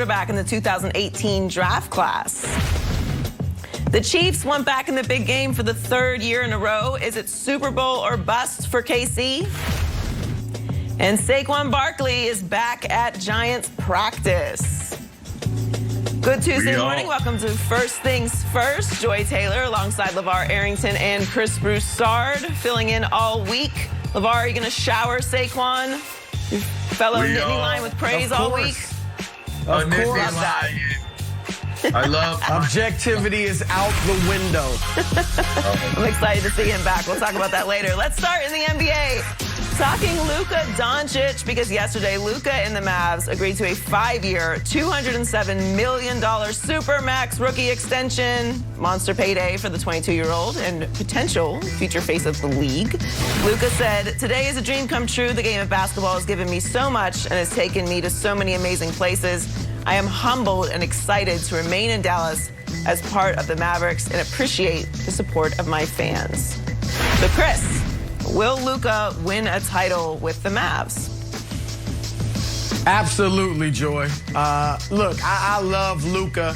Back in the 2018 draft class. The Chiefs went back in the big game for the third year in a row. Is it Super Bowl or bust for KC? And Saquon Barkley is back at Giants practice. Good Tuesday morning. Welcome to First Things First. Joy Taylor alongside LeVar Arrington and Chris Broussard filling in all week. LeVar, are you going to shower Saquon? Your fellow Nittany Lion with praise all week? Of course. I love objectivity is out the window. I'm excited to see him back. We'll talk about that later. Let's start in the NBA. Talking Luka Doncic, because yesterday Luka and the Mavs agreed to a 5-year, $207 million Supermax rookie extension. Monster payday for the 22-year-old and potential future face of the league. Luka said, "Today is a dream come true. The game of basketball has given me so much and has taken me to so many amazing places. I am humbled and excited to remain in Dallas as part of the Mavericks and appreciate the support of my fans." So Chris, will Luka win a title with the Mavs? Absolutely, Joy. Look, I love Luka,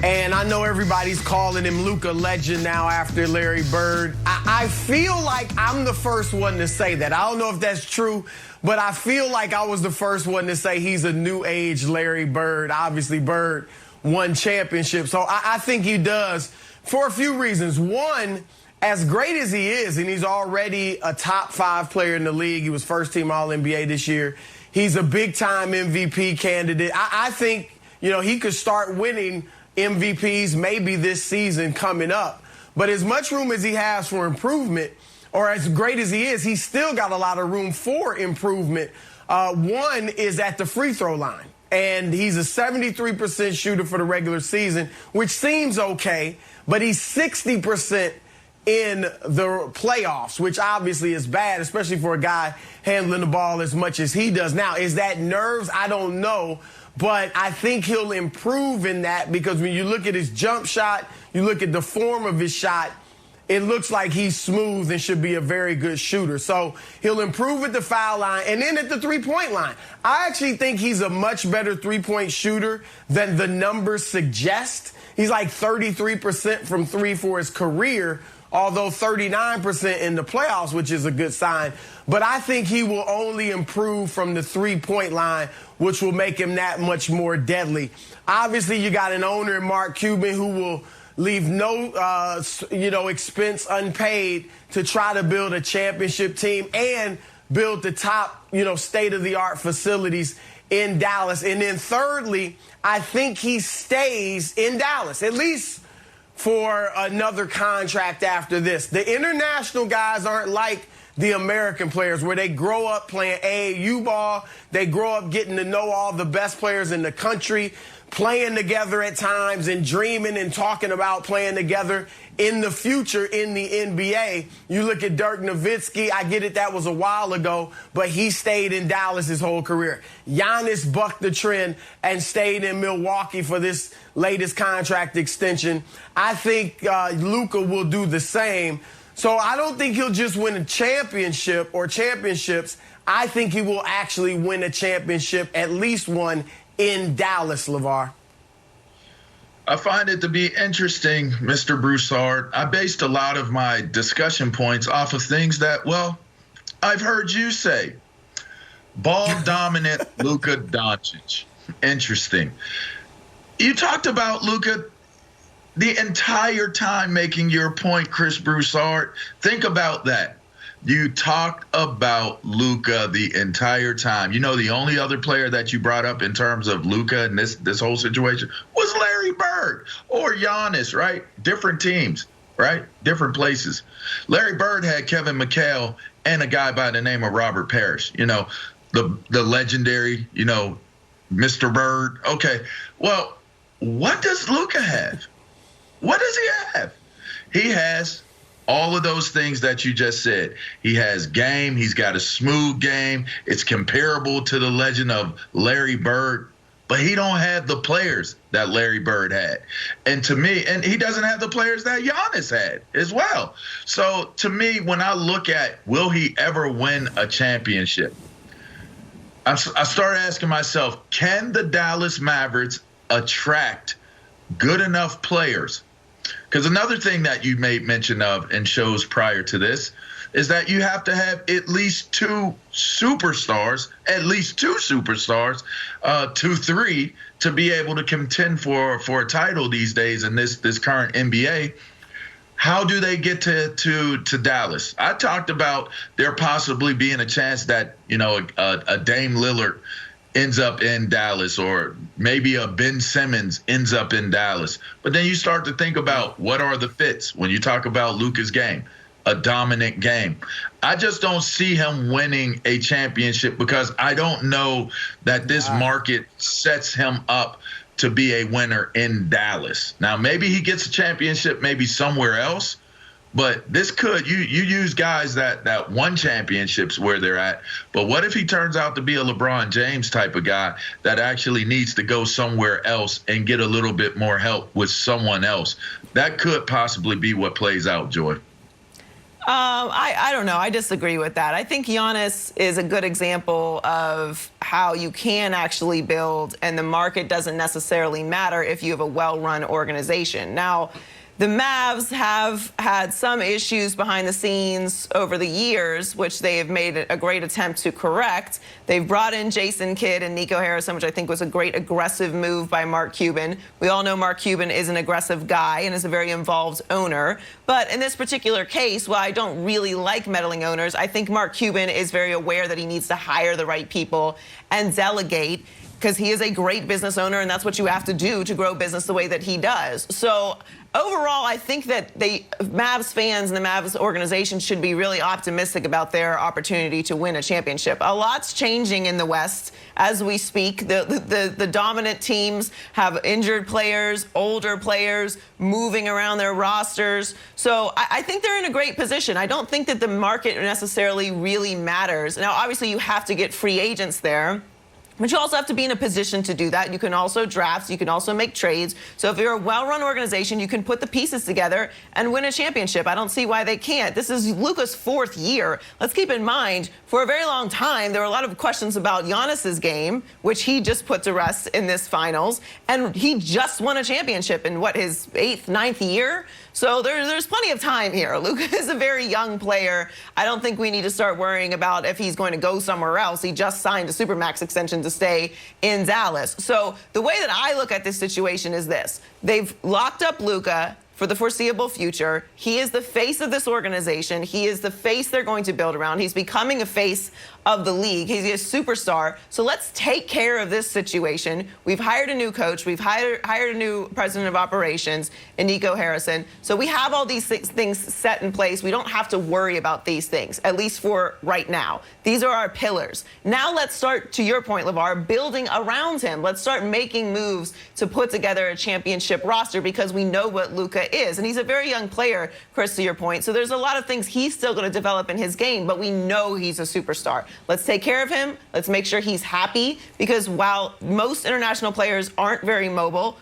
and I know everybody's calling him Luka Legend now after Larry Bird. I feel like I'm the first one to say that. I don't know if that's true, but I feel like I was the first one to say he's a new age Larry Bird. Obviously, Bird won championships, so I think he does for a few reasons. One, as great as he is, and he's already a top 5 player in the league. He was first team All-NBA this year. He's a big-time MVP candidate. I think, he could start winning MVPs maybe this season coming up. But as much room as he has for improvement, or as great as he is, he's still got a lot of room for improvement. One is at the free throw line. And he's a 73% shooter for the regular season, which seems okay, but he's 60% in the playoffs, which obviously is bad, especially for a guy handling the ball as much as he does. Now, is that nerves? I don't know, but I think he'll improve in that, because when you look at his jump shot, you look at the form of his shot, it looks like he's smooth and should be a very good shooter. So he'll improve at the foul line and then at the three-point line. I actually think he's a much better three-point shooter than the numbers suggest. He's like 33% from three for his career, although 39% in the playoffs, which is a good sign. But I think he will only improve from the three-point line, which will make him that much more deadly. Obviously, you got an owner in Mark Cuban who will leave no, expense unpaid to try to build a championship team and build the top, state-of-the-art facilities in Dallas. And then thirdly, I think he stays in Dallas, at least for another contract after this. The international guys aren't like the American players, where they grow up playing AAU ball. They grow up getting to know all the best players in the country, playing together at times and dreaming and talking about playing together in the future in the NBA. You look at Dirk Nowitzki, I get it, that was a while ago, but he stayed in Dallas his whole career. Giannis bucked the trend and stayed in Milwaukee for this latest contract extension. I think Luka will do the same. So I don't think he'll just win a championship or championships. I think he will actually win a championship, at least one, in Dallas, LeVar. I find it to be interesting, Mr. Broussard. I based a lot of my discussion points off of things that, I've heard you say. Ball-dominant Luka Doncic. Interesting. You talked about Luka the entire time making your point, Chris Broussard. Think about that. You talked about Luka the entire time. The only other player that you brought up in terms of Luka and this whole situation was Larry Bird or Giannis, right? Different teams, right? Different places. Larry Bird had Kevin McHale and a guy by the name of Robert Parrish, the legendary, Mr. Bird. Okay, well, what does Luka have? What does he have? He has all of those things that you just said. He has game. He's got a smooth game. It's comparable to the legend of Larry Bird, but he don't have the players that Larry Bird had. And to me, and he doesn't have the players that Giannis had as well. So to me, when I look at will he ever win a championship, I started asking myself, can the Dallas Mavericks attract good enough players? Because another thing that you made mention of in shows prior to this is that you have to have at least two superstars, 2-3, to be able to contend for a title these days in this current NBA. How do they get to Dallas? I talked about there possibly being a chance that, a Dame Lillard ends up in Dallas, or maybe a Ben Simmons ends up in Dallas. But then you start to think about what are the fits when you talk about Luka's game, a dominant game. I just don't see him winning a championship because I don't know that this market sets him up to be a winner in Dallas. Now, maybe he gets a championship maybe somewhere else, but this could, you use guys that won championships where they're at, but what if he turns out to be a LeBron James type of guy that actually needs to go somewhere else and get a little bit more help with someone else? That could possibly be what plays out, Joy. I don't know. I disagree with that. I think Giannis is a good example of how you can actually build, and the market doesn't necessarily matter if you have a well-run organization. Now, the Mavs have had some issues behind the scenes over the years, which they have made a great attempt to correct. They've brought in Jason Kidd and Nico Harrison, which I think was a great aggressive move by Mark Cuban. We all know Mark Cuban is an aggressive guy and is a very involved owner. But in this particular case, while I don't really like meddling owners, I think Mark Cuban is very aware that he needs to hire the right people and delegate, because he is a great business owner, and that's what you have to do to grow business the way that he does. So overall, I think that the Mavs fans and the Mavs organization should be really optimistic about their opportunity to win a championship. A lot's changing in the West as we speak. The dominant teams have injured players, older players moving around their rosters. So I think they're in a great position. I don't think that the market necessarily really matters. Now, obviously, you have to get free agents there, but you also have to be in a position to do that. You can also draft, you can also make trades. So if you're a well-run organization, you can put the pieces together and win a championship. I don't see why they can't. This is Luka's 4th year. Let's keep in mind, for a very long time, there were a lot of questions about Giannis's game, which he just put to rest in this finals. And he just won a championship in, his 8th, 9th year? So there's plenty of time here. Luka is a very young player. I don't think we need to start worrying about if he's going to go somewhere else. He just signed a Supermax extension to stay in Dallas. So the way that I look at this situation is this. They've locked up Luka for the foreseeable future. He is the face of this organization. He is the face they're going to build around. He's becoming a face of the league. He's a superstar. So let's take care of this situation. We've hired a new coach. We've hired a new president of operations in Nico Harrison. So we have all these things set in place. We don't have to worry about these things, at least for right now. These are our pillars. Now let's start, to your point, LeVar, building around him. Let's start making moves to put together a championship roster, because we know what Luka is. And he's a very young player, Chris, to your point. So there's a lot of things he's still going to develop in his game, but we know he's a superstar. Let's take care of him. Let's make sure he's happy, because while most international players aren't very mobile,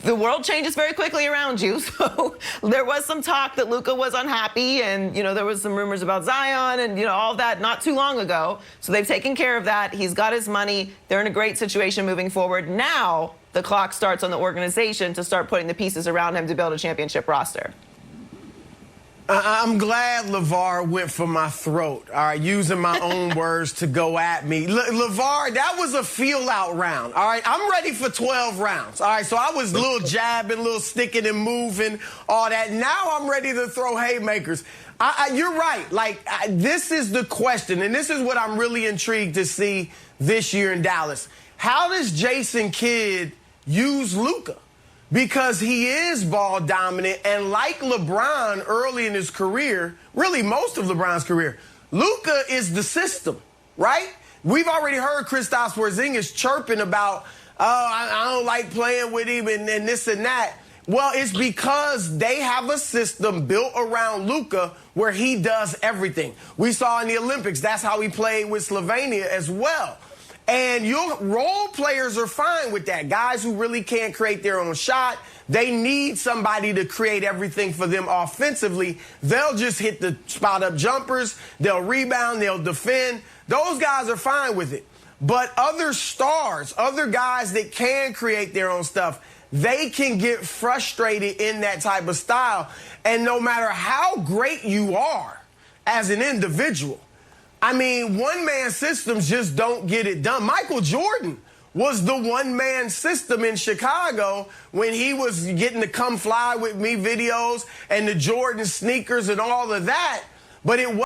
the world changes very quickly around you. So there was some talk that Luka was unhappy, and there was some rumors about Zion and all of that not too long ago. So they've taken care of that. He's got his money. They're in a great situation moving forward. Now the clock starts on the organization to start putting the pieces around him to build a championship roster. I'm glad LeVar went for my throat, all right, using my own words to go at me. LeVar, that was a feel-out round, all right? I'm ready for 12 rounds, all right? So I was a little jabbing, a little sticking and moving, all that. Now I'm ready to throw haymakers. You're right. This is the question, and this is what I'm really intrigued to see this year in Dallas. How does Jason Kidd use Luka? Because he is ball dominant, and like LeBron early in his career, really most of LeBron's career, Luka is the system, right? We've already heard Kristaps Porzingis chirping about, I don't like playing with him and this and that. Well, it's because they have a system built around Luka where he does everything. We saw in the Olympics, that's how he played with Slovenia as well. And your role players are fine with that. Guys who really can't create their own shot, they need somebody to create everything for them offensively. They'll just hit the spot-up jumpers. They'll rebound. They'll defend. Those guys are fine with it. But other stars, other guys that can create their own stuff, they can get frustrated in that type of style. And no matter how great you are as an individual, I mean, one-man systems just don't get it done. Michael Jordan was the one-man system in Chicago when he was getting the Come Fly With Me videos and the Jordan sneakers and all of that. But it